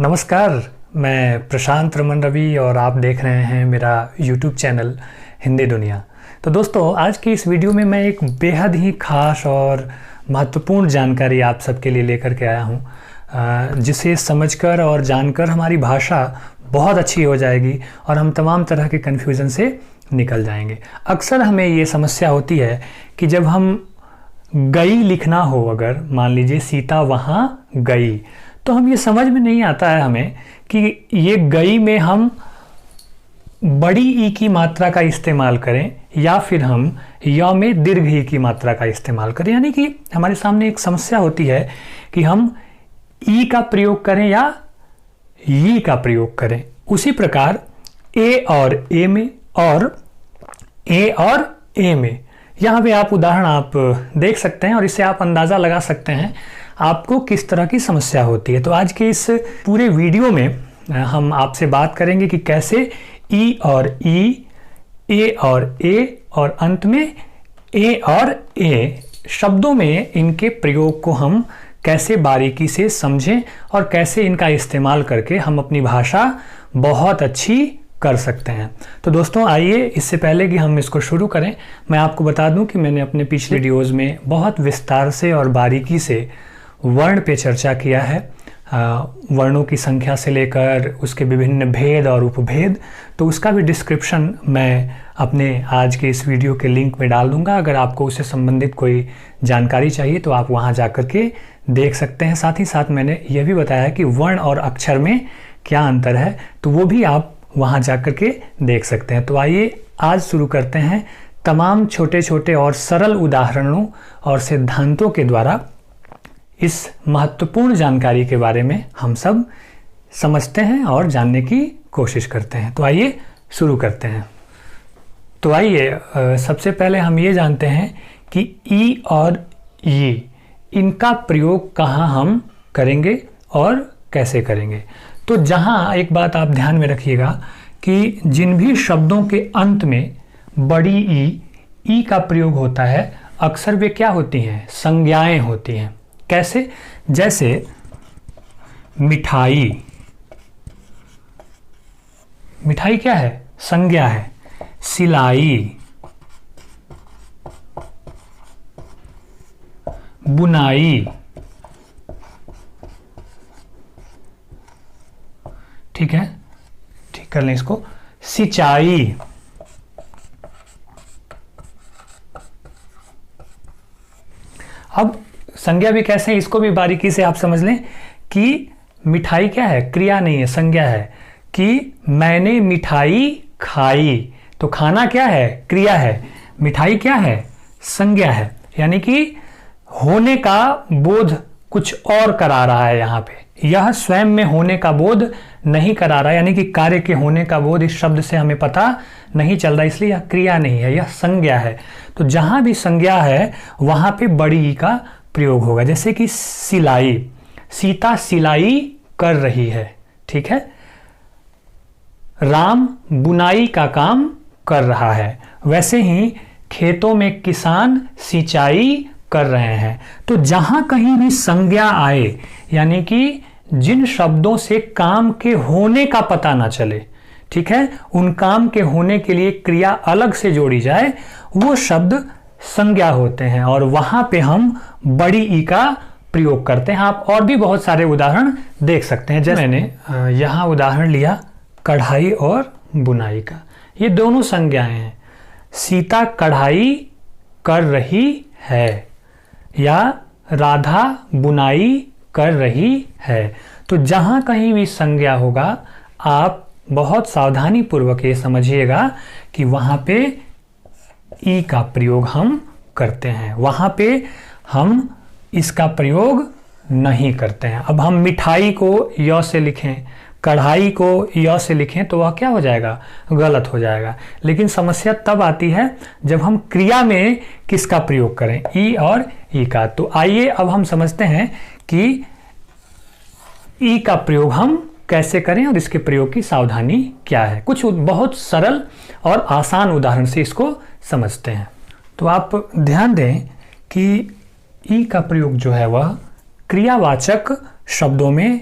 नमस्कार, मैं प्रशांत रमन रवि और आप देख रहे हैं मेरा YouTube चैनल हिंदी दुनिया। तो दोस्तों, आज की इस वीडियो में मैं एक बेहद ही खास और महत्वपूर्ण जानकारी आप सबके लिए लेकर के आया हूँ, जिसे समझकर और जानकर हमारी भाषा बहुत अच्छी हो जाएगी और हम तमाम तरह के कन्फ्यूज़न से निकल जाएंगे। अक्सर हमें ये समस्या होती है कि जब हम गई लिखना हो, अगर मान लीजिए सीता वहाँ गई, तो हम ये समझ में नहीं आता है हमें कि ये गई में हम बड़ी ई की मात्रा का इस्तेमाल करें या फिर हम य में दीर्घ ई की मात्रा का इस्तेमाल करें। यानी कि हमारे सामने एक समस्या होती है कि हम ई का प्रयोग करें या ई का प्रयोग करें। उसी प्रकार ए और ए में और ए और ए में, यहाँ पे आप उदाहरण आप देख सकते हैं और इससे आप अंदाज़ा लगा सकते हैं आपको किस तरह की समस्या होती है। तो आज के इस पूरे वीडियो में हम आपसे बात करेंगे कि कैसे ई और ई, ए और अंत में ए और ए शब्दों में इनके प्रयोग को हम कैसे बारीकी से समझें और कैसे इनका इस्तेमाल करके हम अपनी भाषा बहुत अच्छी कर सकते हैं। तो दोस्तों, आइए इससे पहले कि हम इसको शुरू करें, मैं आपको बता दूं कि मैंने अपने पिछले वीडियोज़ में बहुत विस्तार से और बारीकी से वर्ण पे चर्चा किया है। वर्णों की संख्या से लेकर उसके विभिन्न भेद और उपभेद, तो उसका भी डिस्क्रिप्शन मैं अपने आज के इस वीडियो के लिंक में डाल दूंगा। अगर आपको उससे संबंधित कोई जानकारी चाहिए तो आप वहां जाकर के देख सकते हैं। साथ ही साथ मैंने यह भी बताया कि वर्ण और अक्षर में क्या अंतर है, तो वो भी आप वहां जाकर के देख सकते हैं। तो आइए आज शुरू करते हैं। तमाम छोटे छोटे और सरल उदाहरणों और सिद्धांतों के द्वारा इस महत्वपूर्ण जानकारी के बारे में हम सब समझते हैं और जानने की कोशिश करते हैं। तो आइए शुरू करते हैं। तो आइए सबसे पहले हम ये जानते हैं कि ई और ई, इनका प्रयोग कहाँ हम करेंगे और कैसे करेंगे। तो जहाँ एक बात आप ध्यान में रखिएगा कि जिन भी शब्दों के अंत में बड़ी ई का प्रयोग होता है, अक्सर वे क्या होती हैं? संज्ञाएं होती हैं। कैसे? जैसे मिठाई, मिठाई क्या है? संज्ञा है। सिलाई, बुनाई, ठीक है, ठीक कर लें इसको। सिंचाई, अब संज्ञा भी कैसे है, इसको भी बारीकी से आप समझ लें कि मिठाई क्या है? क्रिया नहीं है, संज्ञा है। कि मैंने मिठाई खाई, तो खाना क्या है? क्रिया है। मिठाई क्या है? संज्ञा है। यानी कि होने का बोध कुछ और करा रहा है यहाँ पे। यह स्वयं में होने का बोध नहीं करा रहा, यानी कि कार्य के होने का बोध इस शब्द से हमें पता नहीं चल रहा, इसलिए यह क्रिया नहीं है, यह संज्ञा है। तो जहां भी संज्ञा है वहां पे बड़ी ई का प्रयोग होगा। जैसे कि सिलाई, सीता सिलाई कर रही है, ठीक है। राम बुनाई का काम कर रहा है। वैसे ही खेतों में किसान सिंचाई कर रहे हैं। तो जहां कहीं भी संज्ञा आए, यानी कि जिन शब्दों से काम के होने का पता ना चले, ठीक है, उन काम के होने के लिए क्रिया अलग से जोड़ी जाए, वो शब्द संज्ञा होते हैं और वहां पे हम बड़ी ई का प्रयोग करते हैं। आप और भी बहुत सारे उदाहरण देख सकते हैं। जैसे मैंने यहाँ उदाहरण लिया कढ़ाई और बुनाई का, ये दोनों संज्ञाएं हैं। सीता कढ़ाई कर रही है या राधा बुनाई कर रही है। तो जहां कहीं भी संज्ञा होगा, आप बहुत सावधानी पूर्वक ये समझिएगा कि वहां पे ई का प्रयोग हम करते हैं, वहां पे हम इसका प्रयोग नहीं करते हैं। अब हम मिठाई को य से लिखें, कढ़ाई को य से लिखें तो वह क्या हो जाएगा? गलत हो जाएगा। लेकिन समस्या तब आती है जब हम क्रिया में किसका प्रयोग करें? ई और ई का। तो आइए अब हम समझते हैं कि ई का प्रयोग हम कैसे करें और इसके प्रयोग की सावधानी क्या है। कुछ बहुत सरल और आसान उदाहरण से इसको समझते हैं। तो आप ध्यान दें कि ई का प्रयोग जो है वह क्रियावाचक शब्दों में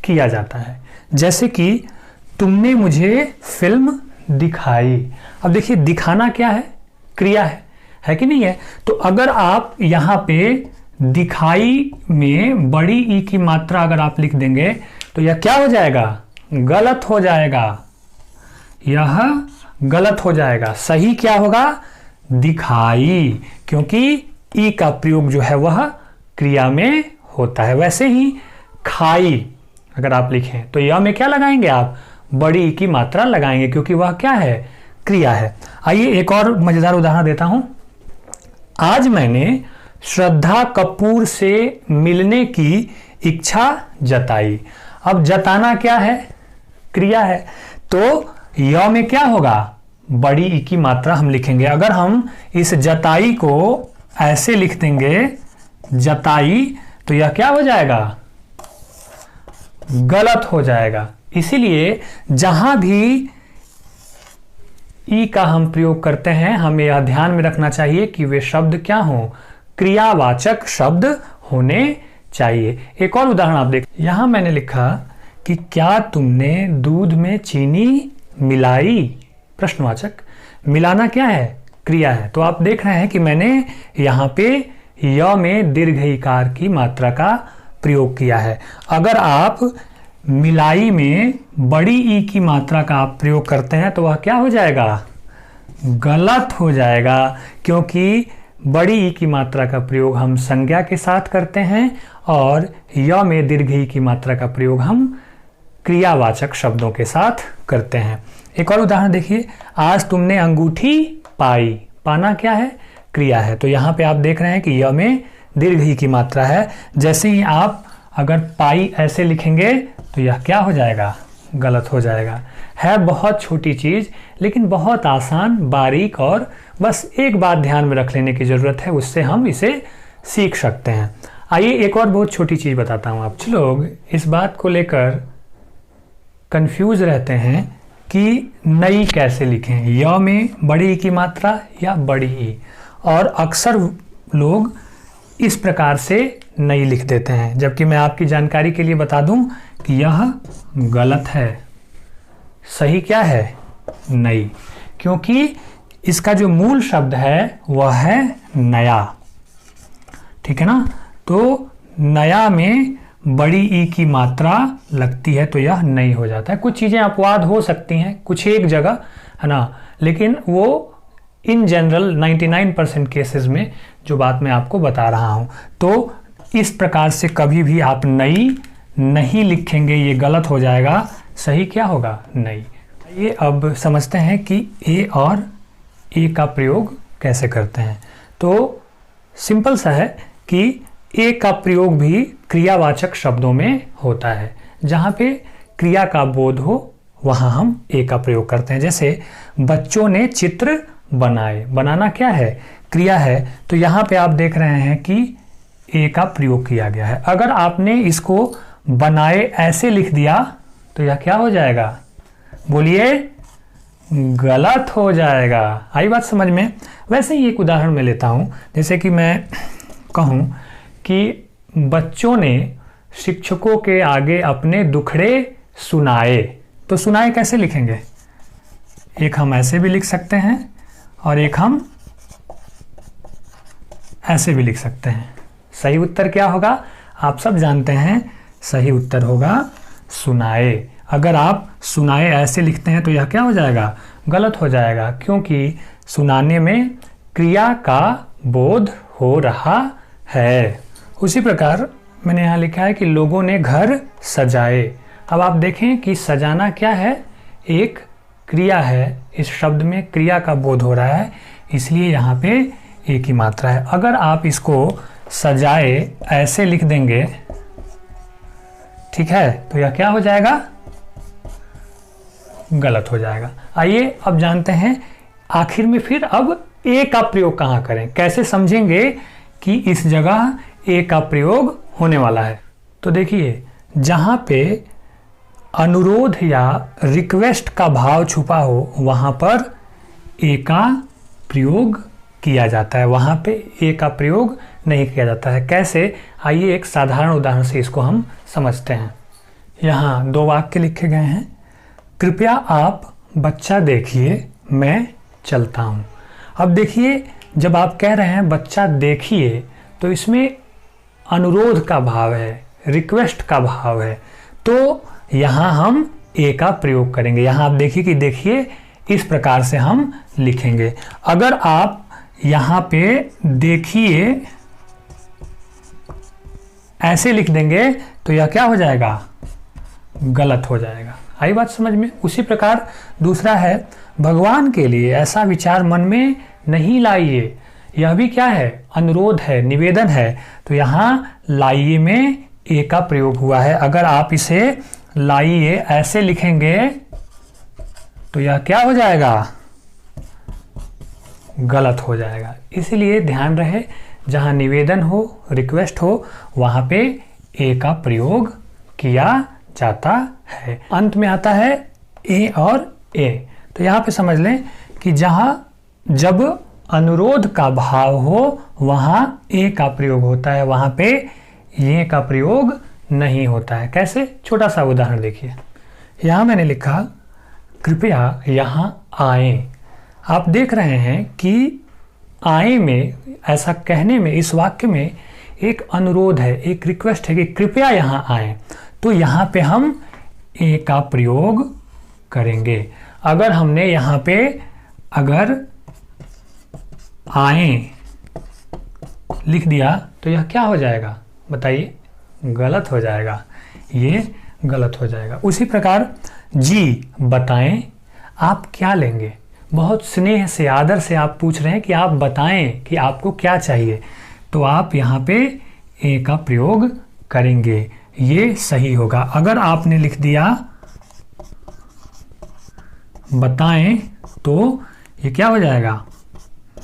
किया जाता है। जैसे कि तुमने मुझे फिल्म दिखाई। अब देखिए दिखाना क्या है, क्रिया है कि नहीं है। तो अगर आप यहाँ पे दिखाई में बड़ी ई की मात्रा अगर आप लिख देंगे तो यह क्या हो जाएगा, गलत हो जाएगा, यह गलत हो जाएगा। सही क्या होगा, दिखाई, क्योंकि ई का प्रयोग जो है वह क्रिया में होता है। वैसे ही खाई अगर आप लिखें तो यह में क्या लगाएंगे आप, बड़ी ई की मात्रा लगाएंगे, क्योंकि वह क्या है, क्रिया है। आइए एक और मजेदार उदाहरण देता हूं। आज मैंने श्रद्धा कपूर से मिलने की इच्छा जताई। अब जताना क्या है, क्रिया है, तो य में क्या होगा, बड़ी ई की मात्रा हम लिखेंगे। अगर हम इस जताई को ऐसे लिख देंगे जताई, तो यह क्या हो जाएगा, गलत हो जाएगा। इसीलिए जहां भी ई का हम प्रयोग करते हैं हमें यह ध्यान में रखना चाहिए कि वे शब्द क्या हों, क्रियावाचक शब्द होने चाहिए। एक और उदाहरण आप देख, यहां मैंने लिखा कि क्या तुमने दूध में चीनी मिलाई, प्रश्नवाचक। मिलाना क्या है, क्रिया है। तो आप देख रहे हैं कि मैंने यहां पे य में दीर्घ ईकार की मात्रा का प्रयोग किया है। अगर आप मिलाई में बड़ी ई की मात्रा का आप प्रयोग करते हैं तो वह क्या हो जाएगा, गलत हो जाएगा, क्योंकि बड़ी ई की मात्रा का प्रयोग हम संज्ञा के साथ करते हैं और य में दीर्घ ई की मात्रा का प्रयोग हम क्रियावाचक शब्दों के साथ करते हैं। एक और उदाहरण देखिए, आज तुमने अंगूठी पाई। पाना क्या है, क्रिया है। तो यहाँ पे आप देख रहे हैं कि य में दीर्घ ई की मात्रा है। जैसे ही आप अगर पाई ऐसे लिखेंगे तो यह क्या हो जाएगा, गलत हो जाएगा। है बहुत छोटी चीज लेकिन बहुत आसान, बारीक, और बस एक बात ध्यान में रख लेने की जरूरत है, उससे हम इसे सीख सकते हैं। आइए एक और बहुत छोटी चीज बताता हूं। आप लोग इस बात को लेकर कंफ्यूज रहते हैं कि नई कैसे लिखें, य में बड़ी ई की मात्रा या बड़ी ई, और अक्सर लोग इस प्रकार से नई लिख देते हैं, जबकि मैं आपकी जानकारी के लिए बता दूं कि यह गलत है। सही क्या है, नई, क्योंकि इसका जो मूल शब्द है वह है नया, ठीक है ना। तो नया में बड़ी ई की मात्रा लगती है तो यह नई हो जाता है। कुछ चीज़ें अपवाद हो सकती हैं कुछ एक जगह, है ना, लेकिन वो इन जनरल 99% केसेस में जो बात मैं आपको बता रहा हूं, तो इस प्रकार से कभी भी आप नई नहीं लिखेंगे, ये गलत हो जाएगा। सही क्या होगा, नई। ये अब समझते हैं कि ए और ए का प्रयोग कैसे करते हैं। तो सिंपल सा है कि ए का प्रयोग भी क्रियावाचक शब्दों में होता है। जहाँ पे क्रिया का बोध हो वहाँ हम ए का प्रयोग करते हैं। जैसे बच्चों ने चित्र बनाए, बनाना क्या है, क्रिया है। तो यहाँ पे आप देख रहे हैं कि ए का प्रयोग किया गया है। अगर आपने इसको बनाए ऐसे लिख दिया तो यह क्या हो जाएगा, बोलिए, गलत हो जाएगा। आई बात समझ में। वैसे ही एक उदाहरण मैं लेता हूँ। जैसे कि मैं कहूँ कि बच्चों ने शिक्षकों के आगे अपने दुखड़े सुनाए, तो सुनाए कैसे लिखेंगे, एक हम ऐसे भी लिख सकते हैं और एक हम ऐसे भी लिख सकते हैं। सही उत्तर क्या होगा, आप सब जानते हैं, सही उत्तर होगा सुनाए। अगर आप सुनाए ऐसे लिखते हैं तो यह क्या हो जाएगा, गलत हो जाएगा, क्योंकि सुनाने में क्रिया का बोध हो रहा है। उसी प्रकार मैंने यहाँ लिखा है कि लोगों ने घर सजाए। अब आप देखें कि सजाना क्या है, एक क्रिया है। इस शब्द में क्रिया का बोध हो रहा है, इसलिए यहाँ पे एक ही मात्रा है। अगर आप इसको सजाए ऐसे लिख देंगे, ठीक है, तो यह क्या हो जाएगा, गलत हो जाएगा। आइए अब जानते हैं आखिर में फिर अब ए का प्रयोग कहाँ करें, कैसे समझेंगे कि इस जगह ए का प्रयोग होने वाला है। तो देखिए, जहाँ पे अनुरोध या रिक्वेस्ट का भाव छुपा हो वहाँ पर ए का प्रयोग किया जाता है, वहाँ पे ए का प्रयोग नहीं किया जाता है। कैसे, आइए एक साधारण उदाहरण से इसको हम समझते हैं। यहाँ 2 वाक्य लिखे गए हैं। कृपया आप बच्चा देखिए, मैं चलता हूँ। अब देखिए, जब आप कह रहे हैं बच्चा देखिए तो इसमें अनुरोध का भाव है, रिक्वेस्ट का भाव है, तो यहाँ हम ए का प्रयोग करेंगे। यहाँ आप देखिए कि देखिए इस प्रकार से हम लिखेंगे। अगर आप यहाँ पे देखिए ऐसे लिख देंगे तो यह क्या हो जाएगा, गलत हो जाएगा। आई बात समझ में। उसी प्रकार दूसरा है, भगवान के लिए ऐसा विचार मन में नहीं लाइए। यह भी क्या है, अनुरोध है, निवेदन है, तो यहाँ लाइए में ए का प्रयोग हुआ है। अगर आप इसे लाइए ऐसे लिखेंगे तो यह क्या हो जाएगा, गलत हो जाएगा। इसीलिए ध्यान रहे, जहाँ निवेदन हो, रिक्वेस्ट हो, वहाँ पे ए का प्रयोग किया जाता है। अंत में आता है ए और ए। तो यहाँ पे समझ लें कि जहाँ जब अनुरोध का भाव हो वहाँ ए का प्रयोग होता है, वहाँ पे ये का प्रयोग नहीं होता है। कैसे, छोटा सा उदाहरण देखिए। यहाँ मैंने लिखा कृपया यहाँ आए। आप देख रहे हैं कि आए में, ऐसा कहने में, इस वाक्य में एक अनुरोध है, एक रिक्वेस्ट है कि कृपया यहाँ आए, तो यहाँ पे हम ए का प्रयोग करेंगे। अगर हमने यहाँ पे अगर आए लिख दिया तो यह क्या हो जाएगा, बताइए, गलत हो जाएगा, ये गलत हो जाएगा। उसी प्रकार जी बताएं आप क्या लेंगे। बहुत स्नेह से, आदर से आप पूछ रहे हैं कि आप बताएं कि आपको क्या चाहिए, तो आप यहाँ पे ए का प्रयोग करेंगे, ये सही होगा। अगर आपने लिख दिया बताएं तो ये क्या हो जाएगा,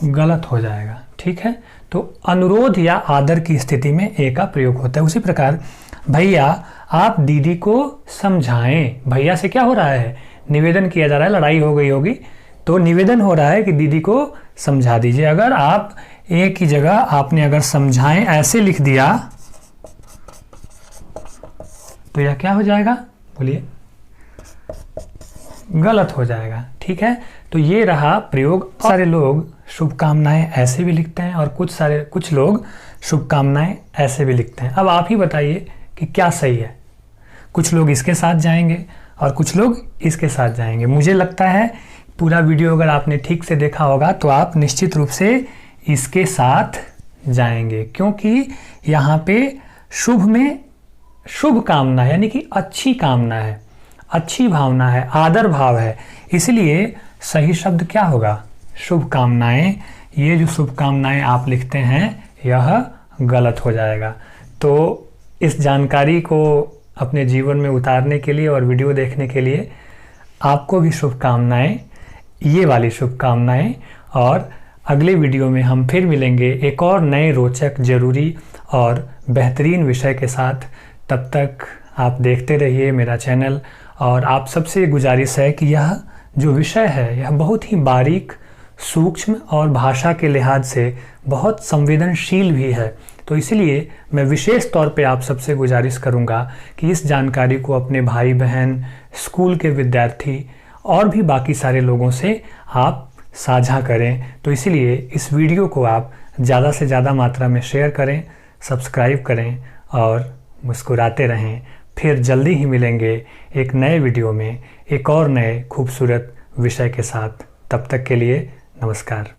गलत हो जाएगा। ठीक है, तो अनुरोध या आदर की स्थिति में ए का प्रयोग होता है। उसी प्रकार भैया आप दीदी को समझाएं। भैया से क्या हो रहा है, निवेदन किया जा रहा है, लड़ाई हो गई होगी तो निवेदन हो रहा है कि दीदी को समझा दीजिए। अगर आप ए की जगह आपने अगर समझाएं ऐसे लिख दिया तो यह क्या हो जाएगा, बोलिए, गलत हो जाएगा। ठीक है, तो ये रहा प्रयोग। सारे लोग शुभकामनाएं ऐसे भी लिखते हैं और कुछ लोग शुभकामनाएं ऐसे भी लिखते हैं। अब आप ही बताइए कि क्या सही है। कुछ लोग इसके साथ जाएंगे और कुछ लोग इसके साथ जाएंगे। मुझे लगता है पूरा वीडियो अगर आपने ठीक से देखा होगा तो आप निश्चित रूप से इसके साथ जाएंगे, क्योंकि यहाँ पे शुभ में शुभ कामना यानी कि अच्छी कामना है, अच्छी भावना है, आदर भाव है, इसलिए सही शब्द क्या होगा, शुभकामनाएं। ये जो शुभकामनाएं आप लिखते हैं यह गलत हो जाएगा। तो इस जानकारी को अपने जीवन में उतारने के लिए और वीडियो देखने के लिए आपको भी शुभकामनाएं, ये वाली शुभकामनाएं। और अगले वीडियो में हम फिर मिलेंगे एक और नए रोचक, जरूरी और बेहतरीन विषय के साथ। तब तक आप देखते रहिए मेरा चैनल। और आप सबसे गुजारिश है कि यह जो विषय है यह बहुत ही बारीक, सूक्ष्म और भाषा के लिहाज से बहुत संवेदनशील भी है। तो इसलिए मैं विशेष तौर पे आप सबसे गुजारिश करूंगा कि इस जानकारी को अपने भाई बहन, स्कूल के विद्यार्थी और भी बाकी सारे लोगों से आप साझा करें। तो इसलिए इस वीडियो को आप ज़्यादा से ज़्यादा मात्रा में शेयर करें, सब्सक्राइब करें और मुस्कुराते रहें। फिर जल्दी ही मिलेंगे एक नए वीडियो में एक और नए खूबसूरत विषय के साथ। तब तक के लिए नमस्कार।